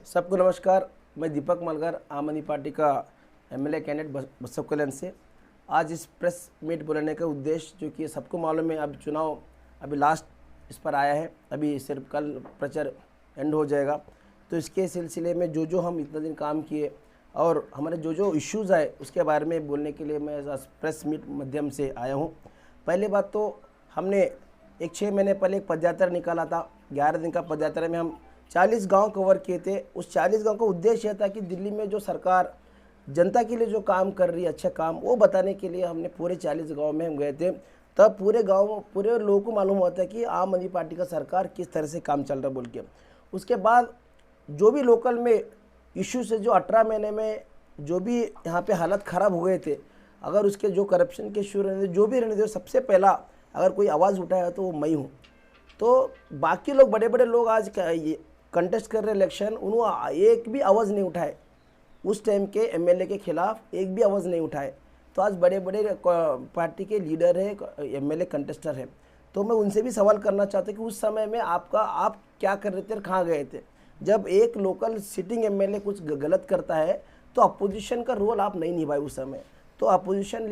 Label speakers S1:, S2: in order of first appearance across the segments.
S1: सबको नमस्कार। मैं दीपक मलगर, आम आदमी पार्टी का एमएलए कैंडिडेट बसव कल्याण से। आज इस प्रेस मीट बुलाने का उद्देश्य, जो कि सबको मालूम है, अब चुनाव अभी लास्ट इस पर आया है, अभी सिर्फ कल प्रचार एंड हो जाएगा। तो इसके सिलसिले में जो हम इतना दिन काम किए और हमारे जो इश्यूज़ आए उसके बारे में बोलने के लिए मैं प्रेस मीट माध्यम से आया हूँ। पहले बात तो हमने 6 महीने पहले एक पदयात्रा निकाला था। 11 दिन का पदयात्रा में हम 40 गांव कवर किए थे। उस 40 गांव का उद्देश्य यह था कि दिल्ली में जो सरकार जनता के लिए जो काम कर रही है, अच्छा काम, वो बताने के लिए हमने पूरे 40 गांव में हम गए थे। तब पूरे लोगों को मालूम होता है कि आम आदमी पार्टी का सरकार किस तरह से काम चल रहा है बोल के। उसके बाद जो भी लोकल में इश्यूज है, जो 18 महीने में जो भी यहाँ पे हालत ख़राब हो गए थे, अगर उसके जो करप्शन के इशू रहने, जो भी रहने थे, सबसे पहला अगर कोई आवाज़ उठाया तो वो मैं हूँ। तो बाकी लोग, बड़े बड़े लोग आज कंटेस्ट कर रहे इलेक्शन, उन्होंने एक भी आवाज़ नहीं उठाए। उस टाइम के एमएलए के खिलाफ एक भी आवाज़ नहीं उठाए। तो आज बड़े बड़े पार्टी के लीडर है, एमएलए कंटेस्टर है। तो मैं उनसे भी सवाल करना चाहता हूँ कि उस समय में आप क्या कर रहे थे और कहाँ गए थे? जब एक लोकल सिटिंग एमएलए कुछ गलत करता है तो अपोजिशन का रोल आप नहीं निभाए उस समय। तो अपोजिशन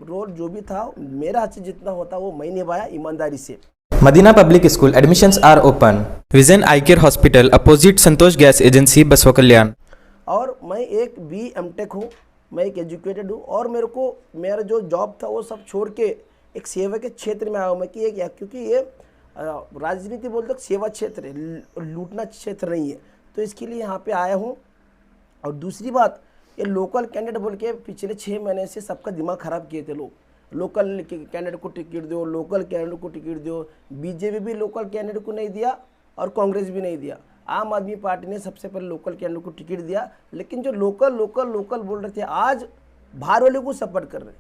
S1: रोल जो भी था, मेरा हाथ से जितना होता वो मैं निभाया ईमानदारी से।
S2: Madina Public School admissions are open. Vision Eye Care Hospital opposite Santosh gas agency बसवा कल्याण।
S1: और मैं एक BA.M.Tech हूँ, मैं एक एजुकेटेड हूँ और मेरा जो जॉब था वो सब छोड़ के एक सेवा के क्षेत्र में आया हूँ मैं कि क्योंकि ये राजनीति बोलते सेवा क्षेत्र है, लूटना क्षेत्र नहीं है। तो इसके लिए यहाँ पे आया हूँ। और दूसरी बात, ये लोकल कैंडिडेट बोल के पिछले 6 महीने से सबका दिमाग ख़राब किए थे लोग। लोकल कैंडिडेट को टिकट दो, लोकल कैंडिडेट को टिकट दो। बीजेपी भी लोकल कैंडिडेट को नहीं दिया और कांग्रेस भी नहीं दिया। आम आदमी पार्टी ने सबसे पहले लोकल कैंडिडेट को टिकट दिया। लेकिन जो लोकल बोल रहे थे, आज बाहर वाले को सपोर्ट कर रहे।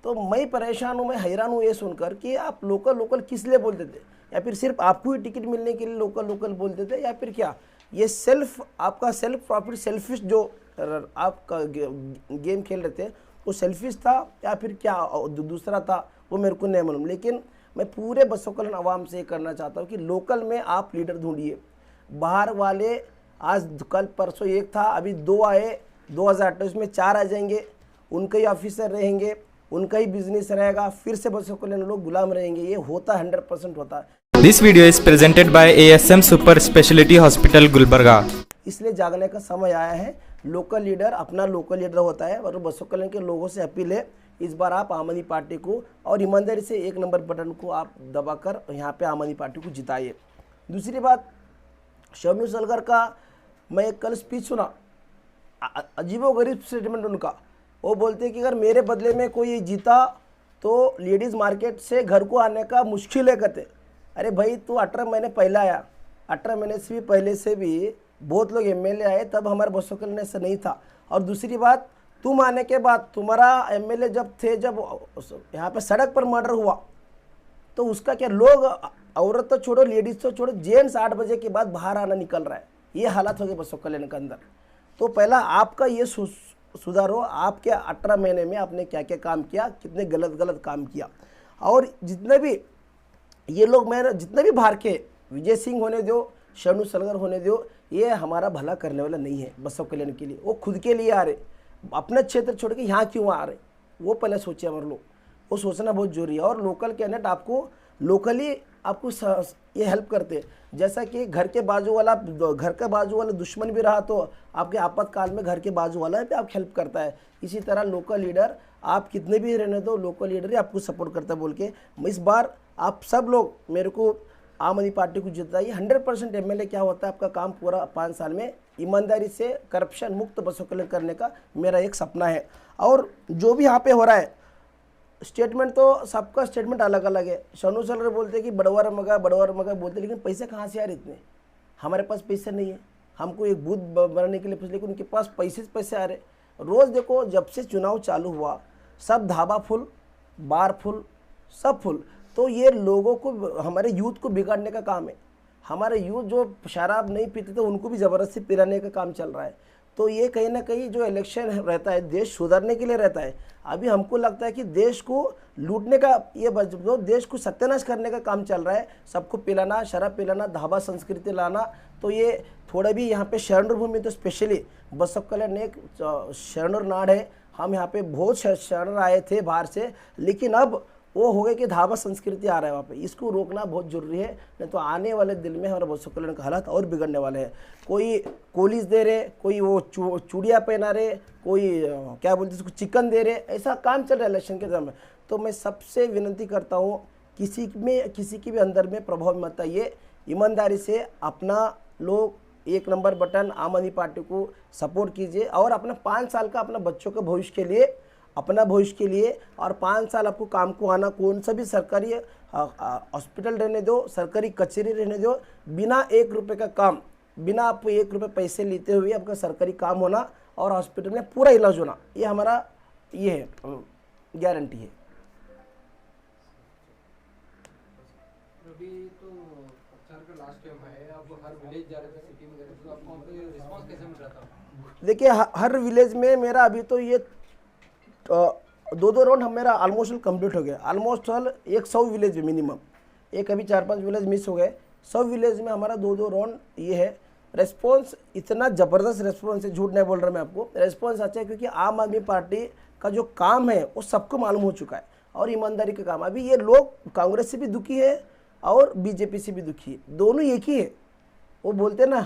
S1: तो मैं परेशान हूँ, मैं हैरान हूँ ये सुनकर कि आप लोकल किस लिए बोलते थे, या फिर सिर्फ आपको ही टिकट मिलने के लिए लोकल बोलते थे, या फिर क्या ये आपका सेल्फ प्रॉफिट, सेल्फिश जो आपका गेम खेल रहे थे वो सेल्फिश था या फिर क्या दूसरा था, वो मेरे को नहीं मालूम। लेकिन मैं पूरे बसव कल्याण आवाम से ये करना चाहता हूँ कि लोकल में आप लीडर ढूंढिए। बाहर वाले आज कल परसों एक था, अभी 2 आए, 2028 में 4 आ जाएंगे। उनके ही ऑफिसर रहेंगे, उनका ही बिजनेस रहेगा, फिर से बसव कल्याण लोग गुलाम रहेंगे। ये होता 100% होता है।
S2: This video is presented by ASM Super Speciality Hospital Gulbarga.
S1: इसलिए जागने का समय आया है। लोकल लीडर अपना लोकल लीडर होता है और बसव कल्याण के लोगों से अपील है, इस बार आप आम आदमी पार्टी को और ईमानदारी से 1 नंबर बटन को आप दबाकर यहाँ पे आम आदमी पार्टी को जिताइए। दूसरी बात, शबनू सलगर का मैं एक कल स्पीच सुना, अजीबोगरीब स्टेटमेंट उनका। वो बोलते कि अगर मेरे बदले में कोई जीता तो लेडीज़ मार्केट से घर को आने का मुश्किल है कहते। अरे भाई, तू 18 महीने पहले आया, 18 महीने से भी पहले से भी बहुत लोग एमएलए आए, तब हमारे बसव कल्याण से नहीं था। और दूसरी बात, तुम आने के बाद तुम्हारा एमएलए जब यहाँ पे सड़क पर मर्डर हुआ तो उसका क्या, लोग औरत तो छोड़ो, लेडीज़ तो छोड़ो, जेंट्स 8 बजे के बाद बाहर आना निकल रहा है। ये हालत हो गई बसव कल्याण के अंदर। तो पहला आपका ये सुधारो, आपके 18 महीने में आपने क्या क्या काम किया, कितने गलत काम किया। और जितने भी ये लोग, जितने भी बाहर के, विजय सिंह होने दो, शबनू सलगर होने दो, ये हमारा भला करने वाला नहीं है बसव कल्याण के लिए। वो खुद के लिए आ रहे, अपना क्षेत्र छोड़ के यहाँ क्यों आ रहे, वो पहले सोचे हमारे लोग। वो सोचना बहुत जरूरी है। और लोकल कैंडिडेट आपको लोकली आपको ये हेल्प करते हैं। जैसा कि घर के बाजू वाला दुश्मन भी रहा तो आपके आपातकाल में घर के बाजू वाला भी आपको हेल्प करता है। इसी तरह लोकल लीडर आप कितने भी रहने दो, लोकल लीडर ही आपको सपोर्ट करता है बोल के इस बार आप सब लोग मेरे को आम आदमी पार्टी को जिताइए। 100% एमएलए क्या होता है, आपका काम पूरा 5 साल में ईमानदारी से करप्शन मुक्त बसव कल्याण करने का मेरा एक सपना है। और जो भी यहाँ पे हो रहा है, स्टेटमेंट तो सबका स्टेटमेंट अलग अलग है। शबनू सलगर बोलते हैं कि बड़वार मगा बोलते, लेकिन पैसे कहाँ से आ रहे इतने? हमारे पास पैसे नहीं है, हमको एक बूथ बनाने के लिए पैसे, लेकिन उनके पास पैसे आ रहे। रोज़ देखो, जब से चुनाव चालू हुआ सब ढाबा फुल, बार फुल, सब फुल। तो ये लोगों को, हमारे यूथ को बिगाड़ने का काम है। हमारे यूथ जो शराब नहीं पीते थे उनको भी ज़बरदस्ती पिलाने का काम चल रहा है। तो ये कहीं ना कहीं जो इलेक्शन रहता है देश सुधारने के लिए रहता है। अभी हमको लगता है कि देश को लूटने का ये जो देश को सत्यानाश करने का काम चल रहा है, सबको पिलाना, शराब पिलाना, धाबा संस्कृति लाना। तो ये थोड़ा भी यहाँ पे शरणर भूमि, तो स्पेशली बसव कल्याण एक शरणर नाड़ है। हम यहाँ पे बहुत शरणर आए थे बाहर से, लेकिन अब वो हो गए कि धाबा संस्कृति आ रहा है वहाँ पे। इसको रोकना बहुत जरूरी है, नहीं तो आने वाले दिन में हमारा बसव कल्याण का हालात और बिगड़ने वाले हैं। कोई कोलिस दे रहे, कोई वो चूड़िया पहना रहे, कोई क्या बोलते हैं उसको चिकन दे रहे, ऐसा काम चल रहा है इलेक्शन के समय। तो मैं सबसे विनती करता हूँ, किसी के भी अंदर में प्रभाव मत आइए, ईमानदारी से अपना लोग 1 नंबर बटन आम आदमी पार्टी को सपोर्ट कीजिए और अपना 5 साल का अपना बच्चों के भविष्य के लिए, अपना भविष्य के लिए, और 5 साल आपको काम को आना, कौन सा भी सरकारी हॉस्पिटल रहने दो, सरकारी कचहरी रहने दो, बिना 1 रुपये का काम, बिना आप 1 रुपये पैसे लेते हुए आपका सरकारी काम होना और हॉस्पिटल में पूरा इलाज होना, ये हमारा ये है, गारंटी है।
S3: अभी तो प्रचार का लास्ट टाइम है, अब हर विलेज जा रहे थे, सिटी में जा रहे थे, तो आपको वहाँ पे रिस्पांस कैसे मिल रहा था?
S1: देखिए हर विलेज में मेरा अभी तो ये 2 राउंड मेरा ऑलमोस्ट कंप्लीट हो गया। ऑलमोस्ट 100 विलेज में मिनिमम, एक अभी 4-5 विलेज मिस हो गए। 100 विलेज में हमारा 2 राउंड ये है। रेस्पॉन्स इतना ज़बरदस्त रेस्पॉन्स है, झूठ नहीं बोल रहा मैं आपको, रेस्पॉन्स अच्छा है, क्योंकि आम आदमी पार्टी का जो काम है वो सबको मालूम हो चुका है और ईमानदारी का काम। अभी ये लोग कांग्रेस से भी दुखी है और बीजेपी से भी दुखी है, दोनों एक ही है। वो बोलते हैं ना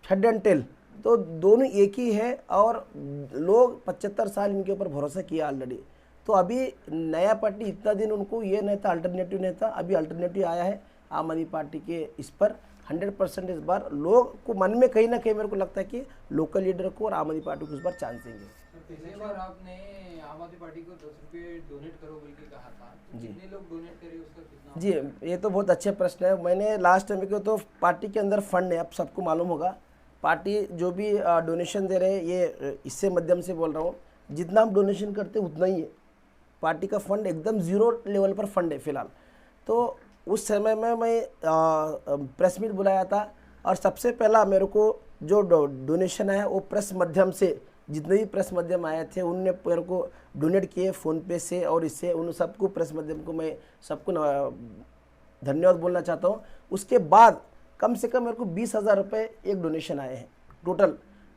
S1: हेड एंड टेल, तो दोनों एक ही है और लोग 75 साल इनके ऊपर भरोसा किया ऑलरेडी। तो अभी नया पार्टी इतना दिन उनको ये नहीं था, अल्टरनेटिव नहीं था, अभी अल्टरनेटिव आया है आम आदमी पार्टी के इस पर 100% इस बार लोग को मन में कहीं ना कहीं मेरे को लगता है कि लोकल लीडर को और आम आदमी पार्टी को इस बार चांस देंगे।
S3: पिछली बार आपने आम आदमी पार्टी को 10 रुपये डोनेट करो बोल के कहा था, तो
S1: जी।
S3: कितने लोग डोनेट करे, उसका कितना?
S1: जी ये तो बहुत अच्छे प्रश्न है। मैंने लास्ट टाइम को तो पार्टी के अंदर फंड है, अब सबको मालूम होगा, पार्टी जो भी डोनेशन दे रहे हैं, ये इससे माध्यम से बोल रहा हूँ, जितना हम डोनेशन करते हैं उतना ही है। पार्टी का फंड एकदम ज़ीरो लेवल पर फंड है फ़िलहाल। तो उस समय में मैं प्रेस मीट बुलाया था और सबसे पहला मेरे को जो डोनेशन है वो प्रेस माध्यम से, जितने भी प्रेस माध्यम आए थे उनने मेरे को डोनेट किए फ़ोनपे से, और इससे उन सबको प्रेस माध्यम को मैं सबको धन्यवाद बोलना चाहता हूँ। उसके बाद कम से कम मेरे को 20,000 रुपये एक डोनेशन आए हैं टोटल।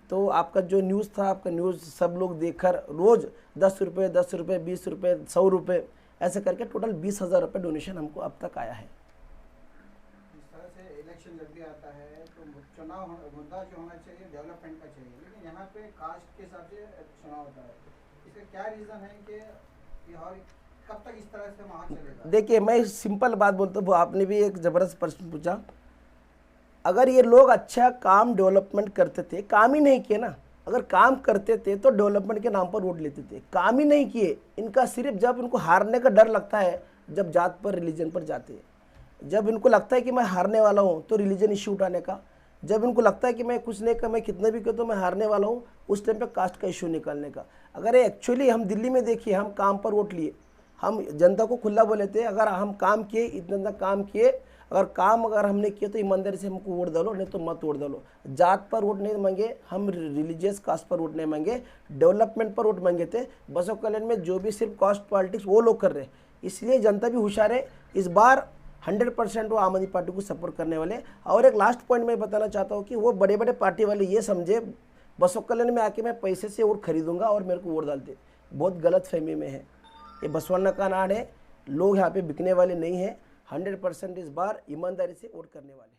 S1: तो आपका जो न्यूज़ था, आपका न्यूज़ सब लोग देखकर रोज़ 10 रुपये 10 रुपये 20 रुपये 100 रुपये ऐसे करके टोटल 20,000 रुपये डोनेशन हमको अब तक आया है।
S4: इस तरह से इलेक्शन जब भी आता है तो चुनाव मुद्दा जो होना चाहिए डेवलपमेंट का चाहिए, लेकिन यहाँ पे कास्ट के हिसाब से चुनाव होता है। इसका क्या रीज़न है कि और कब तक इस तरह से वहाँ चलेगा?
S1: देखिए मैं सिंपल बात बोलता हूँ, आपने भी एक ज़बरदस्त प्रश्न पूछा। अगर ये लोग अच्छा काम डेवलपमेंट करते थे, काम ही नहीं किए ना, अगर काम करते थे तो डेवलपमेंट के नाम पर वोट लेते थे, काम ही नहीं किए। इनका सिर्फ जब इनको हारने का डर लगता है, जब जात पर रिलीजन पर जाते हैं, जब इनको लगता है कि मैं हारने वाला हूँ तो रिलीजन इश्यू उठाने का, जब इनको लगता है कि मैं कुछ नहीं कर, मैं कितना भी कर तो मैं हारने वाला हूँ, उस टाइम पे कास्ट का इश्यू निकालने का। अगर एक्चुअली हम दिल्ली में देखिए, हम काम पर वोट लिए, हम जनता को खुला बोले थे, अगर हम काम किए, इतना काम किए, अगर हमने किया तो ईमानदारी से हमको वोट डालो, नहीं तो मत वोट डालो। जात पर वोट नहीं मांगे हम, रिलीजियस कास्ट पर वोट नहीं मांगे, डेवलपमेंट पर वोट मांगे थे। बसव कल्याण में जो भी सिर्फ कास्ट पॉलिटिक्स वो लोग कर रहे हैं, इसलिए जनता भी होशियार है। इस बार 100% वो आम आदमी पार्टी को सपोर्ट करने वाले। और एक लास्ट पॉइंट मैं बताना चाहता हूँ कि वो बड़े बड़े पार्टी वाले ये समझे बसव कल्याण में आके मैं पैसे से वोट खरीदूंगा और मेरे को वोट डालते, बहुत गलत फहमी में है। ये बसवण्णा का नाड़ है, लोग यहाँ पे बिकने वाले नहीं हैं। 100% इस बार ईमानदारी से वोट करने वाले हैं।